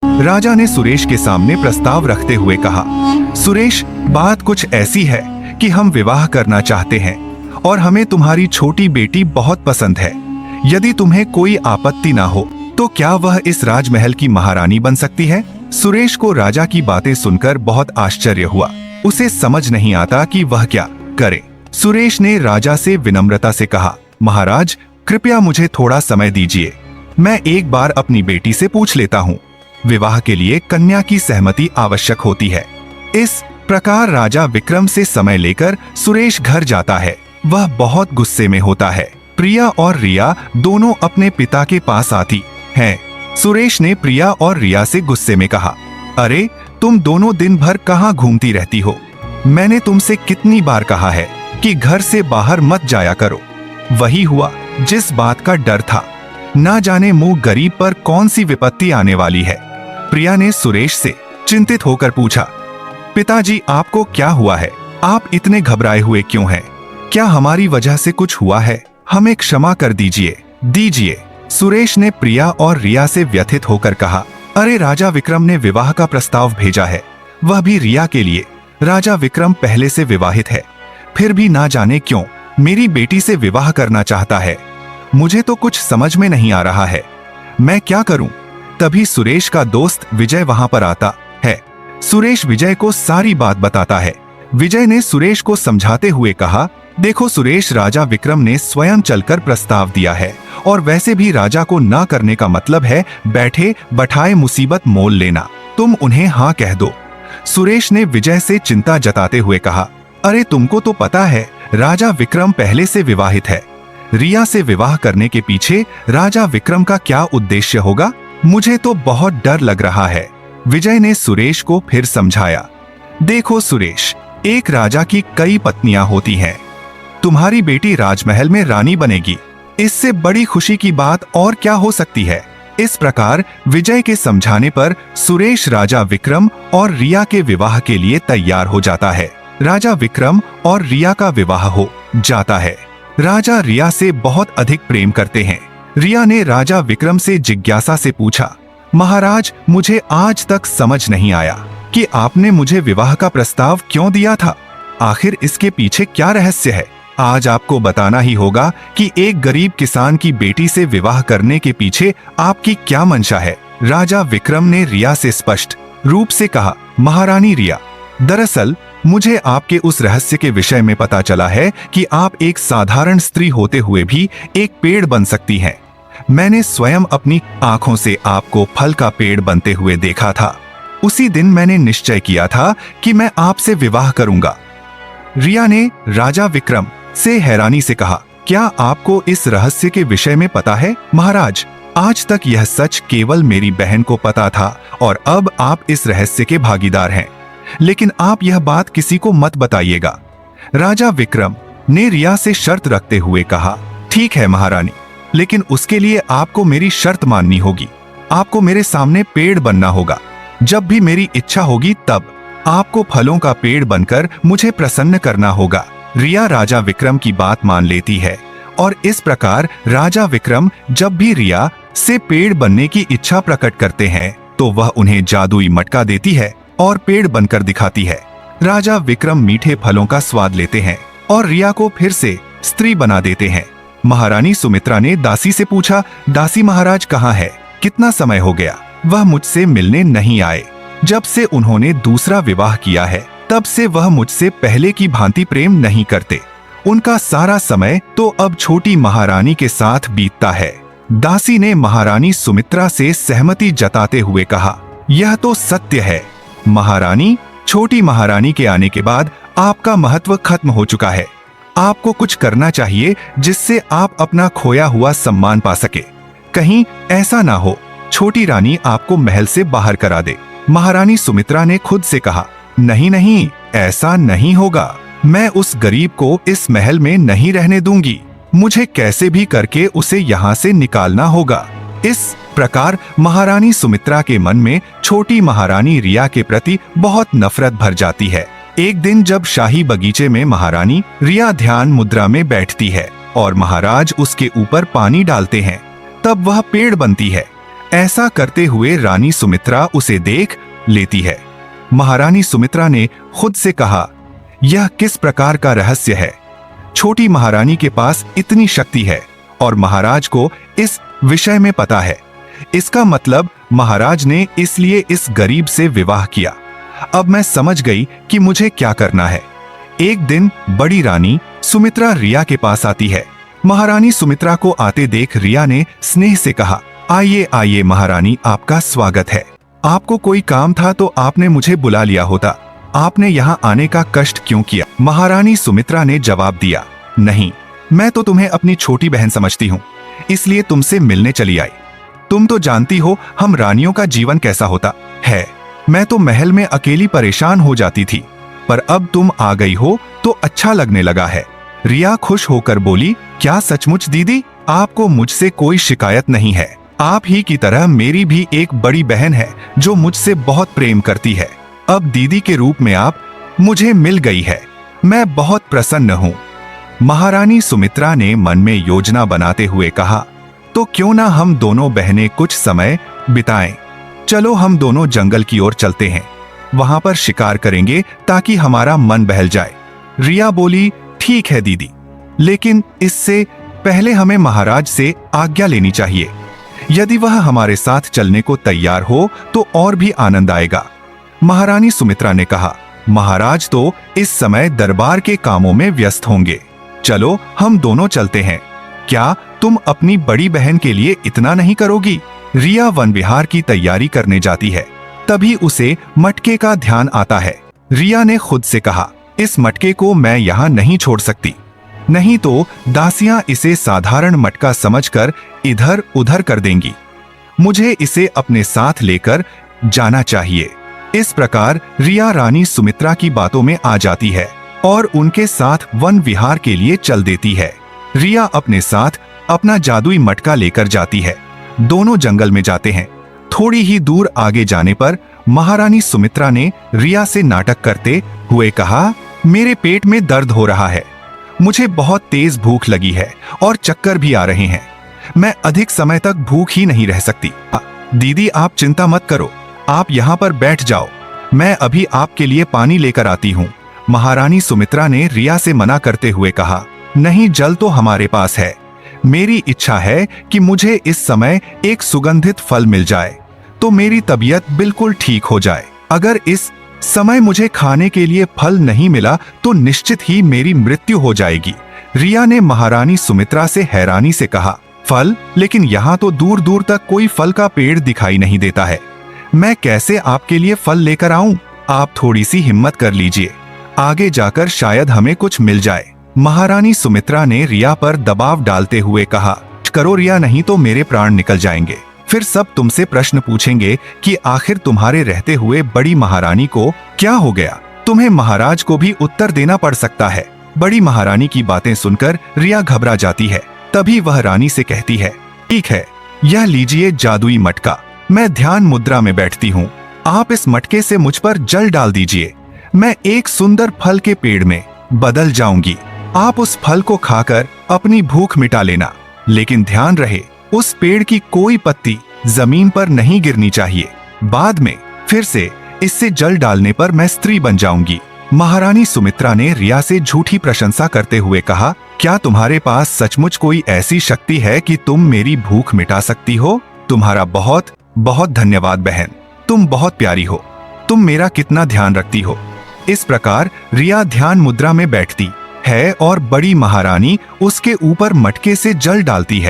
राजा ने सुरेश के सामने प्रस्ताव रखते हुए कहा, सुरेश, बात कुछ ऐसी है कि हम विवाह करना चाहते हैं और हमें तुम्हारी छोटी बेटी बहुत पसंद है। यदि तुम्हें कोई आपत्ति ना हो तो क्या वह इस राजमहल की महारानी बन सकती है? सुरेश को राजा की बातें सुनकर बहुत आश्चर्य हुआ। उसे समझ नहीं आता कि वह क्या करे। सुरेश ने राजा से विनम्रता से कहा, महाराज, कृपया मुझे थोड़ा समय दीजिए। मैं एक बार अपनी बेटी से पूछ लेता हूँ। विवाह के लिए कन्या की सहमति आवश्यक होती है। इस प्रकार राजा विक्रम से समय लेकर सुरेश घर जाता है। वह बहुत गुस्से में होता है। प्रिया और रिया दोनों अपने पिता के पास आती हैं। सुरेश ने प्रिया और रिया से गुस्से में कहा, अरे तुम दोनों दिन भर कहाँ घूमती रहती हो? मैंने तुमसे कितनी बार कहा है कि घर से बाहर मत जाया करो। वही हुआ जिस बात का डर था। ना जाने मुंह गरीब पर कौन सी विपत्ति आने वाली है। प्रिया ने सुरेश से चिंतित होकर पूछा, पिताजी, आपको क्या हुआ है? आप इतने घबराए हुए क्यों हैं? क्या हमारी वजह से कुछ हुआ है? हमें क्षमा कर दीजिए। सुरेश ने प्रिया और रिया से व्यथित होकर कहा, अरे राजा विक्रम ने विवाह का प्रस्ताव भेजा है, वह भी रिया के लिए। राजा विक्रम पहले से विवाहित है, फिर भी ना जाने क्यों मेरी बेटी से विवाह करना चाहता है। मुझे तो कुछ समझ में नहीं आ रहा है, मैं क्या करूं? तभी सुरेश का दोस्त विजय वहां पर आता है। सुरेश विजय को सारी बात बताता है। विजय ने सुरेश को समझाते हुए कहा, देखो सुरेश, राजा विक्रम ने स्वयं चलकर प्रस्ताव दिया है और वैसे भी राजा को ना करने का मतलब है बैठे बैठाए मुसीबत मोल लेना। तुम उन्हें हाँ कह दो। सुरेश ने विजय से चिंता जताते हुए कहा, अरे तुमको तो पता है राजा विक्रम पहले से विवाहित है। रिया से विवाह करने के पीछे राजा विक्रम का क्या उद्देश्य होगा? मुझे तो बहुत डर लग रहा है। विजय ने सुरेश को फिर समझाया, देखो सुरेश, एक राजा की कई पत्नियां होती हैं। तुम्हारी बेटी राजमहल में रानी बनेगी, इससे बड़ी खुशी की बात और क्या हो सकती है? इस प्रकार विजय के समझाने पर सुरेश राजा विक्रम और रिया के विवाह के लिए तैयार हो जाता है। राजा विक्रम और रिया का विवाह हो जाता है। राजा रिया से बहुत अधिक प्रेम करते हैं। रिया ने राजा विक्रम से जिज्ञासा से पूछा, महाराज, मुझे आज तक समझ नहीं आया कि आपने मुझे विवाह का प्रस्ताव क्यों दिया था। आखिर इसके पीछे क्या रहस्य है? आज आपको बताना ही होगा कि एक गरीब किसान की बेटी से विवाह करने के पीछे आपकी क्या मंशा है। राजा विक्रम ने रिया से स्पष्ट रूप से कहा, महारानी रिया, दरअसल मुझे आपके उस रहस्य के विषय में पता चला है कि आप एक साधारण स्त्री होते हुए भी एक पेड़ बन सकती हैं। मैंने स्वयं अपनी आंखों से आपको फल का पेड़ बनते हुए देखा था। उसी दिन मैंने निश्चय किया था कि मैं आपसे विवाह करूंगा। रिया ने राजा विक्रम से हैरानी से कहा, क्या आपको इस रहस्य के विषय में पता है? महाराज, आज तक यह सच केवल मेरी बहन को पता था और अब आप इस रहस्य के भागीदार हैं, लेकिन आप यह बात किसी को मत बताइएगा। राजा विक्रम ने रिया से शर्त रखते हुए कहा, ठीक है महारानी, लेकिन उसके लिए आपको मेरी शर्त माननी होगी। आपको मेरे सामने पेड़ बनना होगा। जब भी मेरी इच्छा होगी तब आपको फलों का पेड़ बनकर मुझे प्रसन्न करना होगा। रिया राजा विक्रम की बात मान लेती है और इस प्रकार राजा विक्रम जब भी रिया से पेड़ बनने की इच्छा प्रकट करते हैं तो वह उन्हें जादुई मटका देती है और पेड़ बनकर दिखाती है। राजा विक्रम मीठे फलों का स्वाद लेते हैं और रिया को फिर से स्त्री बना देते हैं। महारानी सुमित्रा ने दासी से पूछा, दासी महाराज कहाँ है? कितना समय हो गया, वह मुझसे मिलने नहीं आए। जब से उन्होंने दूसरा विवाह किया है तब से वह मुझसे पहले की भांति प्रेम नहीं करते। उनका सारा समय तो अब छोटी महारानी के साथ बीतता है। दासी ने महारानी सुमित्रा से सहमति जताते हुए कहा, यह तो सत्य है महारानी, छोटी महारानी के आने के बाद आपका महत्व खत्म हो चुका है। आपको कुछ करना चाहिए जिससे आप अपना खोया हुआ सम्मान पा सके। कहीं ऐसा ना हो छोटी रानी आपको महल से बाहर करा दे। महारानी सुमित्रा ने खुद से कहा, नहीं नहीं, ऐसा नहीं होगा। मैं उस गरीब को इस महल में नहीं रहने दूंगी। मुझे कैसे भी करके उसे यहाँ से निकालना होगा। इस प्रकार महारानी सुमित्रा के मन में छोटी महारानी रिया के प्रति बहुत नफरत भर जाती है। एक दिन जब शाही बगीचे में महारानी रिया ध्यान मुद्रा में बैठती है और महाराज उसके ऊपर पानी डालते हैं, तब वह पेड़ बनती है। ऐसा करते हुए रानी सुमित्रा उसे देख लेती है। महारानी सुमित्रा ने खुद से कहा, यह किस प्रकार का रहस्य है? छोटी महारानी के पास इतनी शक्ति है और महाराज को इस विषय में पता है। इसका मतलब महाराज ने इसलिए इस गरीब से विवाह किया। अब मैं समझ गई कि मुझे क्या करना है। एक दिन बड़ी रानी सुमित्रा रिया के पास आती है। महारानी सुमित्रा को आते देख रिया ने स्नेह से कहा, आइए आइए महारानी, आपका स्वागत है। आपको कोई काम था तो आपने मुझे बुला लिया होता, आपने यहाँ आने का कष्ट क्यों किया? महारानी सुमित्रा ने जवाब दिया, नहीं, मैं तो तुम्हें अपनी छोटी बहन समझती हूँ, इसलिए तुमसे मिलने चली आई। तुम तो जानती हो हम रानियों का जीवन कैसा होता है। मैं तो महल में अकेली परेशान हो जाती थी, पर अब तुम आ गई हो तो अच्छा लगने लगा है। रिया खुश होकर बोली, क्या सचमुच दीदी? आपको मुझसे कोई शिकायत नहीं है। आप ही की तरह मेरी भी एक बड़ी बहन है जो मुझसे बहुत प्रेम करती है। अब दीदी के रूप में आप मुझे मिल गई है, मैं बहुत प्रसन्न हूँ। महारानी सुमित्रा ने मन में योजना बनाते हुए कहा, तो क्यों ना हम दोनों बहनें कुछ समय बिताएं। चलो हम दोनों जंगल की ओर चलते हैं, वहां पर शिकार करेंगे ताकि हमारा मन बहल जाए। रिया बोली, ठीक है दीदी, लेकिन इससे पहले हमें महाराज से आज्ञा लेनी चाहिए। यदि वह हमारे साथ चलने को तैयार हो तो और भी आनंद आएगा। महारानी सुमित्रा ने कहा, महाराज तो इस समय दरबार के कामों में व्यस्त होंगे। चलो हम दोनों चलते हैं। क्या तुम अपनी बड़ी बहन के लिए इतना नहीं करोगी? रिया वन विहार की तैयारी करने जाती है, तभी उसे मटके का ध्यान आता है। रिया ने खुद से कहा, इस मटके को मैं यहाँ नहीं छोड़ सकती, नहीं तो दासियां इसे साधारण मटका समझकर इधर उधर कर देंगी। मुझे इसे अपने साथ लेकर जाना चाहिए। इस प्रकार रिया रानी सुमित्रा की बातों में आ जाती है और उनके साथ वन विहार के लिए चल देती है। रिया अपने साथ अपना जादुई मटका लेकर जाती है। दोनों जंगल में जाते हैं। थोड़ी ही दूर आगे जाने पर महारानी सुमित्रा ने रिया से नाटक करते हुए कहा, मेरे पेट में दर्द हो रहा है, मुझे बहुत तेज भूख लगी है और चक्कर भी आ रहे हैं। मैं अधिक समय तक भूख ही नहीं रह सकती। दीदी आप चिंता मत करो, आप यहाँ पर बैठ जाओ, मैं अभी आपके लिए पानी लेकर आती हूँ। महारानी सुमित्रा ने रिया से मना करते हुए कहा, नहीं, जल तो हमारे पास है। मेरी इच्छा है कि मुझे इस समय एक सुगंधित फल मिल जाए तो मेरी तबीयत बिल्कुल ठीक हो जाए। अगर इस समय मुझे खाने के लिए फल नहीं मिला तो निश्चित ही मेरी मृत्यु हो जाएगी। रिया ने महारानी सुमित्रा से हैरानी से कहा, फल? लेकिन यहाँ तो दूर दूर तक कोई फल का पेड़ दिखाई नहीं देता है, मैं कैसे आपके लिए फल लेकर आऊं? आप थोड़ी सी हिम्मत कर लीजिए, आगे जाकर शायद हमें कुछ मिल जाए। महारानी सुमित्रा ने रिया पर दबाव डालते हुए कहा, करो रिया, नहीं तो मेरे प्राण निकल जाएंगे। फिर सब तुमसे प्रश्न पूछेंगे कि आखिर तुम्हारे रहते हुए बड़ी महारानी को क्या हो गया। तुम्हें महाराज को भी उत्तर देना पड़ सकता है। बड़ी महारानी की बातें सुनकर रिया घबरा जाती है। तभी वह रानी से कहती है, ठीक है, यह लीजिए जादुई मटका, मैं ध्यान मुद्रा में बैठती हूँ। आप इस मटके से मुझ पर जल डाल दीजिए, मैं एक सुंदर फल के पेड़ में बदल जाऊंगी। आप उस फल को खाकर अपनी भूख मिटा लेना, लेकिन ध्यान रहे उस पेड़ की कोई पत्ती जमीन पर नहीं गिरनी चाहिए। बाद में फिर से इससे जल डालने पर मैं स्त्री बन जाऊंगी। महारानी सुमित्रा ने रिया से झूठी प्रशंसा करते हुए कहा, क्या तुम्हारे पास सचमुच कोई ऐसी शक्ति है कि तुम मेरी भूख मिटा सकती हो? तुम्हारा बहुत बहुत धन्यवाद बहन, तुम बहुत प्यारी हो, तुम मेरा कितना ध्यान रखती हो। इस प्रकार रिया ध्यान मुद्रा में बैठती है और बड़ी महारानी उसके ऊपर मटके से जल डालती है।